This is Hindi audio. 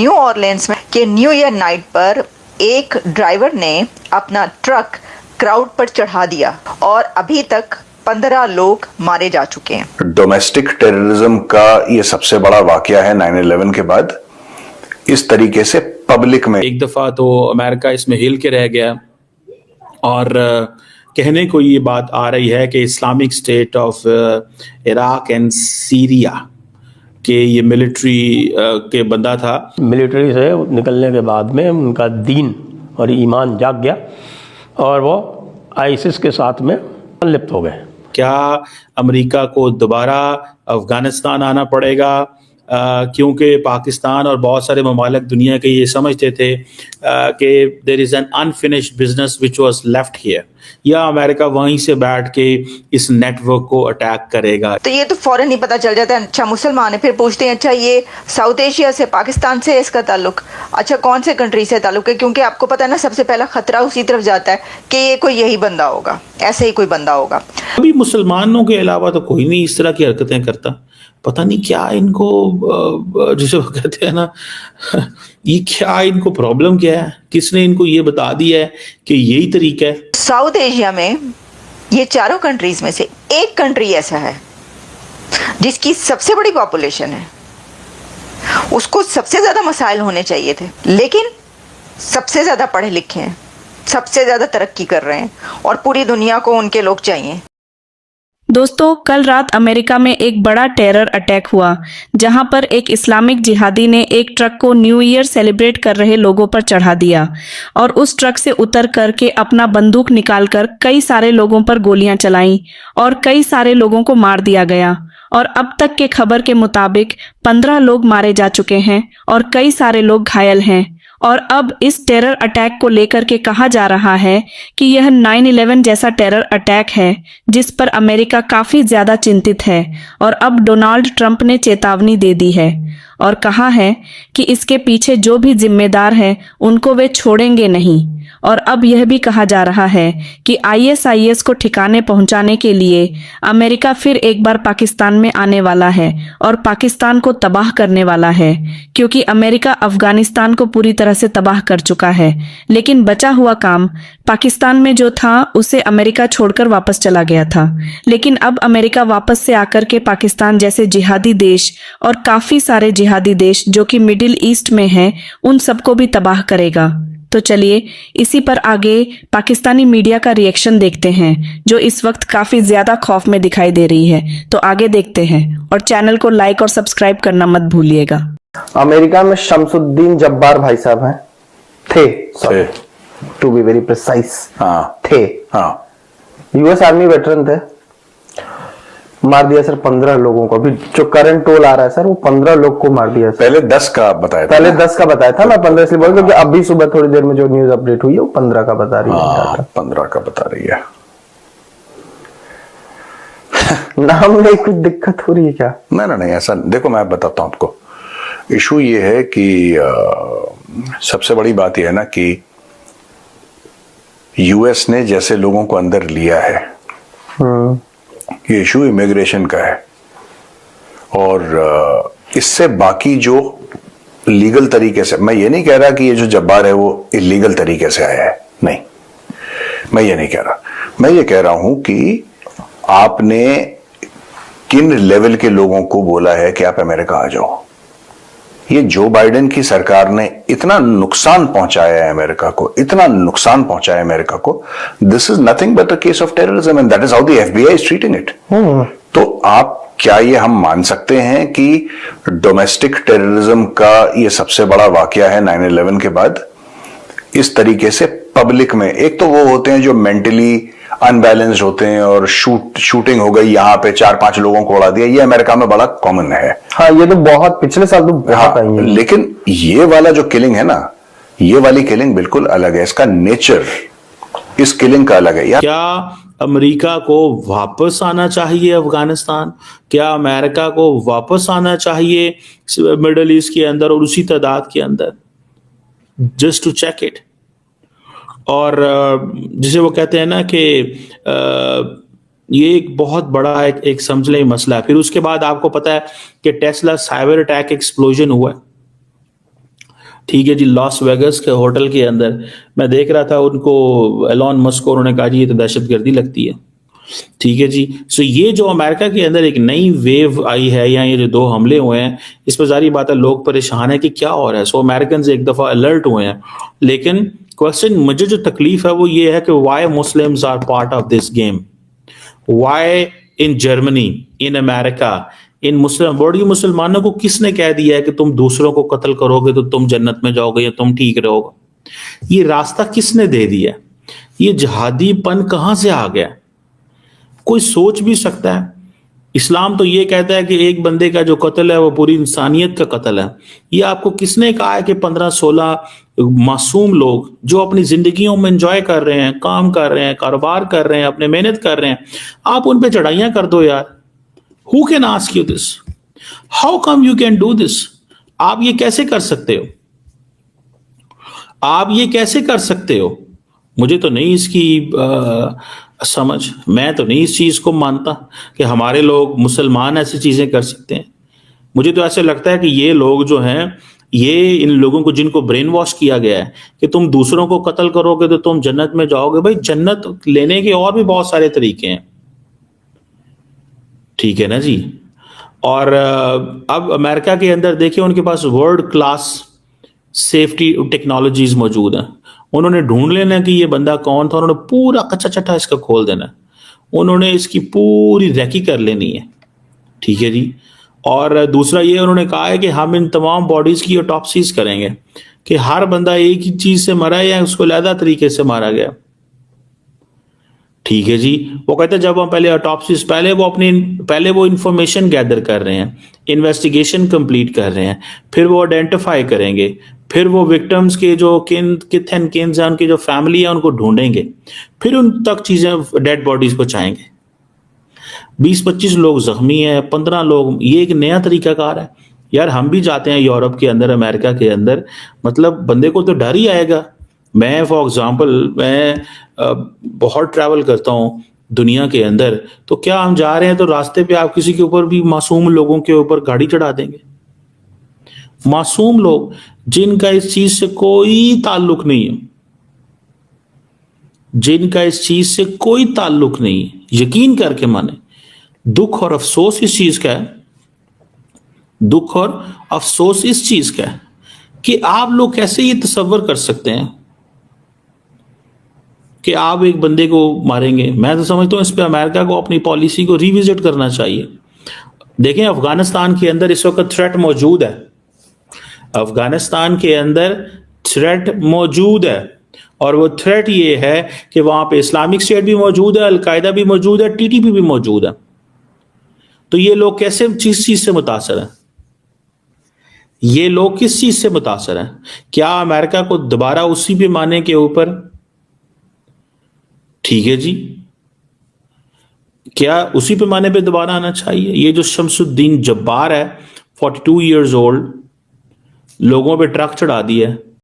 न्यू ऑरलियंस में के न्यू ईयर नाइट पर एक ड्राइवर ने अपना ट्रक क्राउड पर चढ़ा दिया और अभी तक 15 लोग मारे जा चुके हैं। डोमेस्टिक टेररिज्म का ये सबसे बड़ा वाकया है 9/11 के बाद। इस तरीके से पब्लिक में एक दफा तो अमेरिका इसमें हिल के रह गया और कहने को ये बात आ रही है कि Islamic state of Iraq and Syria के ये मिलिट्री के बंदा था। मिलिट्री से निकलने के बाद में उनका दीन और ईमान जाग गया और वो आईसिस के साथ में लिप्त हो गए। क्या अमेरिका को दोबारा अफगानिस्तान आना पड़ेगा क्योंकि पाकिस्तान और बहुत सारे ममालिक दुनिया के ये समझते थे कि there is an unfinished business which was left here, या अमेरिका वहीं से बैठ के इस नेटवर्क को अटैक करेगा। तो ये तो फौरन ही पता चल जाता है। अच्छा मुसलमान है, फिर पूछते हैं अच्छा ये साउथ एशिया से, पाकिस्तान से इसका ताल्लुक, अच्छा कौन से कंट्री से ताल्लुक है, क्योंकि आपको पता है ना सबसे पहला खतरा उसी तरफ जाता है कि ये कोई यही बंदा होगा, ऐसे ही कोई बंदा होगा। अभी मुसलमानों के अलावा तो कोई नहीं इस तरह की हरकतें करता। पता नहीं क्या इनको, जिसे वो कहते हैं ना, ये क्या इनको प्रॉब्लम क्या है, किसने इनको ये बता दिया है कि यही तरीका है। साउथ एशिया में ये चारों कंट्रीज में से एक कंट्री ऐसा है जिसकी सबसे बड़ी पॉपुलेशन है, उसको सबसे ज्यादा मसाइल होने चाहिए थे, लेकिन सबसे ज्यादा पढ़े लिखे हैं, सबसे ज्यादा तरक्की कर रहे हैं और पूरी दुनिया को उनके लोग चाहिए। दोस्तों, कल रात अमेरिका में एक बड़ा टेरर अटैक हुआ जहां पर एक इस्लामिक जिहादी ने एक ट्रक को न्यू ईयर सेलिब्रेट कर रहे लोगों पर चढ़ा दिया और उस ट्रक से उतर करके अपना बंदूक निकालकर कई सारे लोगों पर गोलियां चलाईं और कई सारे लोगों को मार दिया गया। और अब तक के खबर के मुताबिक 15 लोग मारे जा चुके हैं और कई सारे लोग घायल हैं। और अब इस टेरर अटैक को लेकर के कहा जा रहा है कि यह 9/11 जैसा टेरर अटैक है जिस पर अमेरिका काफ़ी ज़्यादा चिंतित है। और अब डोनाल्ड ट्रंप ने चेतावनी दे दी है और कहा है कि इसके पीछे जो भी जिम्मेदार हैं उनको वे छोड़ेंगे नहीं। और अब यह भी कहा जा रहा है कि ISIS को ठिकाने पहुंचाने के लिए अमेरिका फिर एक बार पाकिस्तान में आने वाला है और पाकिस्तान को तबाह करने वाला है, क्योंकि अमेरिका अफगानिस्तान को पूरी तरह से तबाह कर चुका है। लेकिन बचा हुआ काम पाकिस्तान में जो था उसे अमेरिका छोड़कर वापस चला गया था, लेकिन अब अमेरिका वापस से आकर के पाकिस्तान जैसे जिहादी देश और काफ़ी सारे जिहादी देश जो कि मिडिल ईस्ट में हैं उन सबको भी तबाह करेगा। तो चलिए इसी पर आगे पाकिस्तानी मीडिया का रिएक्शन देखते हैं जो इस वक्त काफ़ी ज़्यादा खौफ में दिखाई दे रही है। तो आगे देखते हैं और चैनल को लाइक और सब्सक्राइब करना मत भूलिएगा। अमेरिका में शमसुद्दीन जब्बार भाई साहब हैं, थे टू बी वेरी प्रिसाइज, थे US आर्मी वेटरन थे, मार दिया सर 15 लोगों को। अभी जो करंट टोल आ रहा है सर वो 15 लोग को मार दिया सर। पहले 10 का बताया था, पहले 10 का बताया था, मैं 15 इसलिए बोल क्योंकि अभी सुबह थोड़ी देर में जो न्यूज अपडेट हुई है वो 15 का बता रही है। 15 का बता रही है। नाम में कुछ दिक्कत हो रही है क्या? नहीं ऐसा देखो, मैं बताता हूं आपको। इशू ये है कि सबसे बड़ी बात यह है ना कि US ने जैसे लोगों को अंदर लिया है, ये इशू इमिग्रेशन का है और इससे बाकी जो लीगल तरीके से, मैं ये नहीं कह रहा कि ये जो जब्बार है वो इलीगल तरीके से आया है, नहीं, मैं ये नहीं कह रहा। मैं ये कह रहा हूं कि आपने किन लेवल के लोगों को बोला है कि आप अमेरिका आ जाओ। ये जो बाइडेन की सरकार ने इतना नुकसान पहुंचाया है अमेरिका को, इतना नुकसान पहुंचाया है अमेरिका को, this is nothing but a case of terrorism and that is how the FBI is treating it. तो आप क्या ये हम मान सकते हैं कि डोमेस्टिक टेररिज्म का ये सबसे बड़ा वाकया है 9/11 के बाद? इस तरीके से पब्लिक में, एक तो वो होते हैं जो मेंटली अनबैलेंस्ड होते हैं और शूटिंग हो गई, यहाँ पे 4-5 लोगों को उड़ा दिया, ये अमेरिका में बड़ा कॉमन है। हाँ, ये तो बहुत पिछले साल तो बहुत आई है। लेकिन ये वाला जो किलिंग है ना, ये वाली किलिंग बिल्कुल अलग है, इसका नेचर इस किलिंग का अलग है। क्या अमेरिका को वापस आना चाहिए अफगानिस्तान? क्या अमेरिका को वापस आना चाहिए मिडल ईस्ट के अंदर और उसी तादाद के अंदर, जस्ट टू चेक इट? और जिसे वो कहते हैं ना कि ये एक बहुत बड़ा एक समझ लें मसला है। फिर उसके बाद आपको पता है कि टेस्ला साइबर अटैक एक्सप्लोजन हुआ है ठीक है जी, लॉस वेगस के होटल के अंदर मैं देख रहा था उनको, एलॉन मस्क को, उन्होंने कहा जी ये तो दहशतगर्दी लगती है। ठीक है जी। सो ये जो अमेरिका के अंदर एक नई वेव आई है, या ये जो 2 हमले हुए हैं, इस पर जारी बात है लोग परेशान है कि क्या हो रहा है। सो अमेरिकन एक दफा अलर्ट हुए हैं, लेकिन क्वेश्चन मुझे जो तकलीफ है वो ये है कि why Muslims are part of this game, why in Germany, in America, in Muslim body मुसलमानों को किसने कह दिया है कि तुम दूसरों को कत्ल करोगे तो तुम जन्नत में जाओगे या तुम ठीक रहोगे? ये रास्ता किसने दे दिया? ये जिहादीपन कहां से आ गया? कोई सोच भी सकता है? इस्लाम तो ये कहता है कि एक बंदे का जो कत्ल है वो पूरी इंसानियत का कत्ल है। ये आपको किसने कहा है कि 15-16 मासूम लोग जो अपनी जिंदगियों में एंजॉय कर रहे हैं, काम कर रहे हैं, कारोबार कर रहे हैं, अपने मेहनत कर रहे हैं, आप उन पे चढ़ाइयां कर दो यार? Who can ask you this? How come you can do this? आप ये कैसे कर सकते हो? आप ये कैसे कर सकते हो? मुझे तो नहीं इसकी समझ, मैं तो नहीं इस चीज को मानता कि हमारे लोग मुसलमान ऐसी चीजें कर सकते हैं। मुझे तो ऐसे लगता है कि ये लोग जो हैं, ये इन लोगों को जिनको ब्रेन वॉश किया गया है कि तुम दूसरों को कत्ल करोगे तो तुम जन्नत में जाओगे। भाई जन्नत लेने के और भी बहुत सारे तरीके हैं, ठीक है ना जी। और अब अमेरिका के अंदर देखिए, उनके पास वर्ल्ड क्लास सेफ्टी टेक्नोलॉजीज मौजूद हैं। उन्होंने ढूंढ लेना कि ये बंदा कौन था, उन्होंने पूरा कच्चा चट्टा इसका खोल देना, उन्होंने इसकी पूरी रैकी कर लेनी है, ठीक है जी। और दूसरा ये उन्होंने कहा है कि हम इन तमाम बॉडीज की ऑटोप्सीज करेंगे कि हर बंदा एक ही चीज से मरा है या उसको अलग तरीके से मारा गया, ठीक है जी। वो कहते हैं जब हम पहले ऑटोप्सीज, पहले वो इंफॉर्मेशन गैदर कर रहे हैं, इन्वेस्टिगेशन कंप्लीट कर रहे हैं, फिर वो आइडेंटिफाई करेंगे, फिर वो विक्टिम्स के जो किथ एंड किन्स हैं, उनकी जो फैमिली है, उनको ढूंढेंगे, फिर उन तक चीजें, डेड बॉडीज पहुंचाएंगे। 20-25 लोग जख्मी हैं, 15 लोग, ये एक नया तरीकाकार है यार। हम भी जाते हैं यूरोप के अंदर, अमेरिका के अंदर, मतलब बंदे को तो डर ही आएगा। मैं फॉर एग्जांपल, मैं बहुत ट्रैवल करता हूँ दुनिया के अंदर, तो क्या हम जा रहे हैं तो रास्ते पे आप किसी के ऊपर भी, मासूम लोगों के ऊपर गाड़ी चढ़ा देंगे? मासूम लोग जिनका इस चीज से कोई ताल्लुक नहीं है, जिनका इस चीज से कोई ताल्लुक नहीं है, यकीन करके माने, दुख और अफसोस इस चीज का है, दुख और अफसोस इस चीज का है कि आप लोग कैसे ये तसव्वुर कर सकते हैं कि आप एक बंदे को मारेंगे। मैं तो समझता हूं इस पे अमेरिका को अपनी पॉलिसी को रिविजिट करना चाहिए। देखें, अफगानिस्तान के अंदर इस वक्त थ्रेट मौजूद है, अफगानिस्तान के अंदर थ्रेट मौजूद है, और वो थ्रेट ये है कि वहां पे इस्लामिक स्टेट भी मौजूद है, अलकायदा भी मौजूद है, टीटीपी भी मौजूद है। तो ये लोग कैसे, किस चीज से मुतासर हैं? ये लोग किस चीज से मुतासर हैं? क्या अमेरिका को दोबारा उसी पैमाने के ऊपर, ठीक है जी, क्या उसी पैमाने पे दोबारा आना चाहिए? ये जो शमसुद्दीन जब्बार है, 42 ईयर्स ओल्ड, लोगों पे ट्रक चढ़ा दिया है,